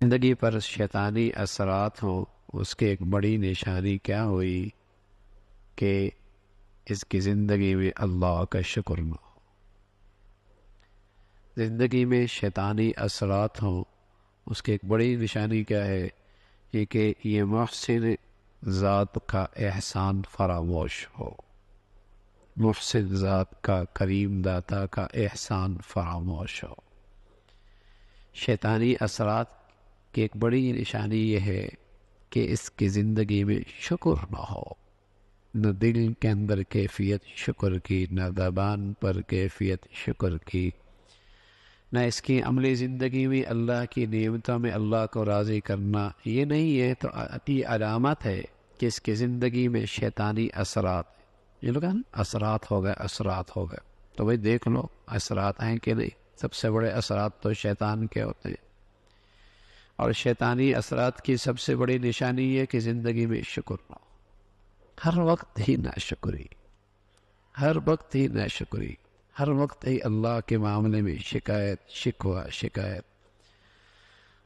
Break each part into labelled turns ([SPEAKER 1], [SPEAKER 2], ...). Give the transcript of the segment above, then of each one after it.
[SPEAKER 1] زندگی پر شیطانی اثرات ہوں، اس کی ایک بڑی نشانی کیا ہوئی کہ اس کی زندگی میں اللہ کا شکر نہ ہو۔ زندگی میں شیطانی اثرات ہوں، اس کی ایک بڑی نشانی کیا ہے؟ یہ کہ یہ محسن ذات کا احسان فراموش ہو، محسن ذات کا، کریم داتا کا احسان فراموش ہو۔ شیطانی اثرات کی ایک بڑی نشانی یہ ہے کہ اس کی زندگی میں شکر نہ ہو، نہ دل کے اندر کیفیت شکر کی، نہ زبان پر کیفیت شکر کی، نہ اس کی عملی زندگی میں اللہ کی نعمتوں میں اللہ کو راضی کرنا۔ یہ نہیں ہے تو یہ علامت ہے کہ اس کی زندگی میں شیطانی اثرات ہیں۔ یہ لوگ اثرات ہو گئے، اثرات ہو گئے، تو بھائی دیکھ لو اثرات ہیں کہ نہیں۔ سب سے بڑے اثرات تو شیطان کے ہوتے ہیں، اور شیطانی اثرات کی سب سے بڑی نشانی یہ کہ زندگی میں شکر نہ ہو، ہر وقت ہی ناشکری، ہر وقت ہی ناشکری، ہر وقت ہی اللہ کے معاملے میں شکایت، شکوہ، شکایت۔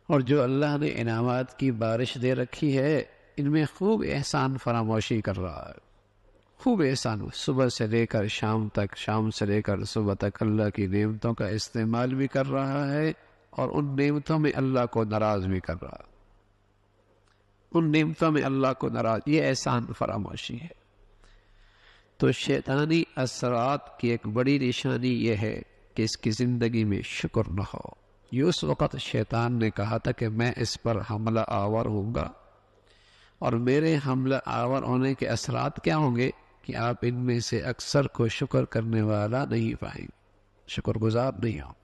[SPEAKER 1] اور جو اللہ نے انعامات کی بارش دے رکھی ہے، ان میں خوب احسان فراموشی کر رہا ہے، خوب احسان، صبح سے لے کر شام تک، شام سے لے کر صبح تک اللہ کی نعمتوں کا استعمال بھی کر رہا ہے، اور ان نعمتوں میں اللہ کو ناراض بھی کر رہا ہے، ان نعمتوں میں اللہ کو ناراض، یہ احسان فراموشی ہے۔ تو شیطانی اثرات کی ایک بڑی نشانی یہ ہے کہ اس کی زندگی میں شکر نہ ہو۔ یہ اس وقت شیطان نے کہا تھا کہ میں اس پر حملہ آور ہوں گا، اور میرے حملہ آور ہونے کے اثرات کیا ہوں گے کہ آپ ان میں سے اکثر کو شکر کرنے والا نہیں پائیں گے، شکر گزار نہیں ہوں۔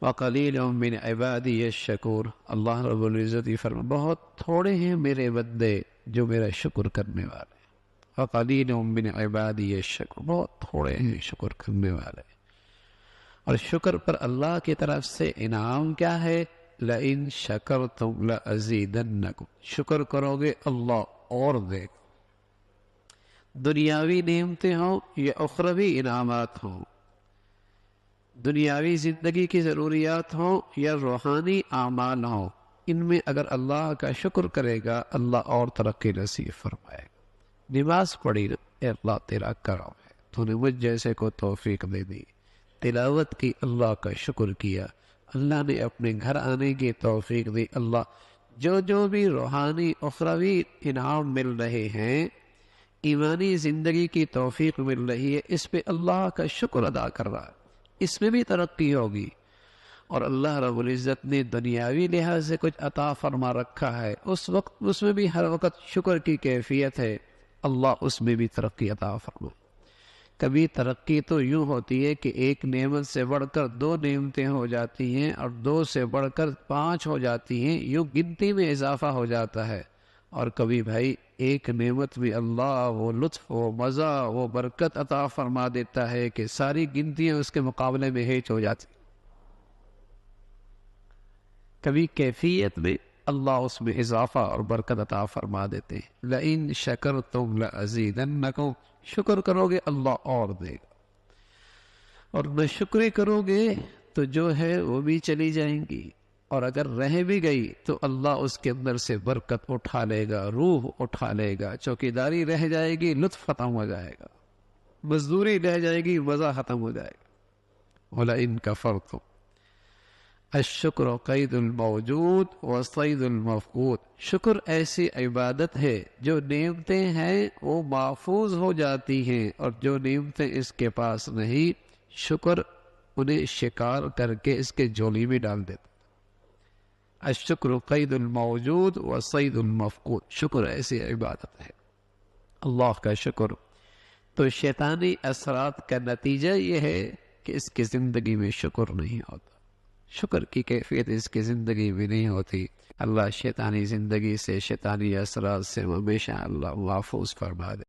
[SPEAKER 1] وَقَلِيلٌ مِّنْ عِبَادِيَ الشَّكُورُ، اللہ رب العزت فرما بہت تھوڑے ہیں میرے بندے جو میرا شکر کرنے والے ہیں۔ وَقَلِيلٌ مِّنْ عِبَادِيَ الشَّكُورُ، بہت تھوڑے ہیں شکر کرنے والے۔ اور شکر پر اللہ کی طرف سے انعام کیا ہے؟ لَإِن شَكَرْتُمْ لَأَزِيدَنَّكُمْ، شکر کرو گے اللہ اور دے گا۔ دنیاوی نعمتیں ہوں یا اخروی انعامات ہوں، دنیاوی زندگی کی ضروریات ہوں یا روحانی اعمال ہوں، ان میں اگر اللہ کا شکر کرے گا اللہ اور ترقی نصیب فرمائے گا۔ نماز پڑھی نا، اے اللہ تیرا کرم ہے، تو نے مجھ جیسے کو توفیق دے دی، تلاوت کی، اللہ کا شکر کیا، اللہ نے اپنے گھر آنے کی توفیق دی۔ اللہ جو بھی روحانی اخروی انعام مل رہے ہیں، ایمانی زندگی کی توفیق مل رہی ہے، اس پہ اللہ کا شکر ادا کر رہا ہے، اس میں بھی ترقی ہوگی۔ اور اللہ رب العزت نے دنیاوی لحاظ سے کچھ عطا فرما رکھا ہے، اس وقت اس میں بھی ہر وقت شکر کی کیفیت ہے، اللہ اس میں بھی ترقی عطا فرمائے۔ کبھی ترقی تو یوں ہوتی ہے کہ ایک نعمت سے بڑھ کر دو نعمتیں ہو جاتی ہیں، اور دو سے بڑھ کر 5 ہو جاتی ہیں، یوں گنتی میں اضافہ ہو جاتا ہے۔ اور کبھی بھائی ایک نعمت بھی اللہ وہ لطف، وہ مزہ، وہ برکت عطا فرما دیتا ہے کہ ساری گنتیاں اس کے مقابلے میں ہیچ ہو جاتی۔ کبھی کیفیت میں اللہ اس میں اضافہ اور برکت عطا فرما دیتے ہیں۔ لَإِن شَكَرْتُمْ لَأَزِيدَنَّكُمْ، شکر کرو گے اللہ اور دے گا، اور نہ شکر کرو گے تو جو ہے وہ بھی چلی جائیں گی، اور اگر رہ بھی گئی تو اللہ اس کے اندر سے برکت اٹھا لے گا، روح اٹھا لے گا، چوکیداری رہ جائے گی، لطف ختم ہو جائے گا، مزدوری رہ جائے گی، مزہ ختم ہو جائے گا۔ وَلَئِن كَفَرْتُمْ الشکر قید الموجود وصید المفقود، شکر ایسی عبادت ہے جو نعمتیں ہیں وہ محفوظ ہو جاتی ہیں، اور جو نعمتیں اس کے پاس نہیں، شکر انہیں شکار کر کے اس کے جھولی میں ڈال دیتا۔ الشکر قید الموجود وصید المفقود، شکر ایسی عبادت ہے، اللہ کا شکر۔ تو شیطانی اثرات کا نتیجہ یہ ہے کہ اس کی زندگی میں شکر نہیں ہوتا، شکر کی کیفیت اس کی زندگی میں نہیں ہوتی۔ اللہ شیطانی زندگی سے، شیطانی اثرات سے ہمیشہ اللہ محفوظ فرما دے۔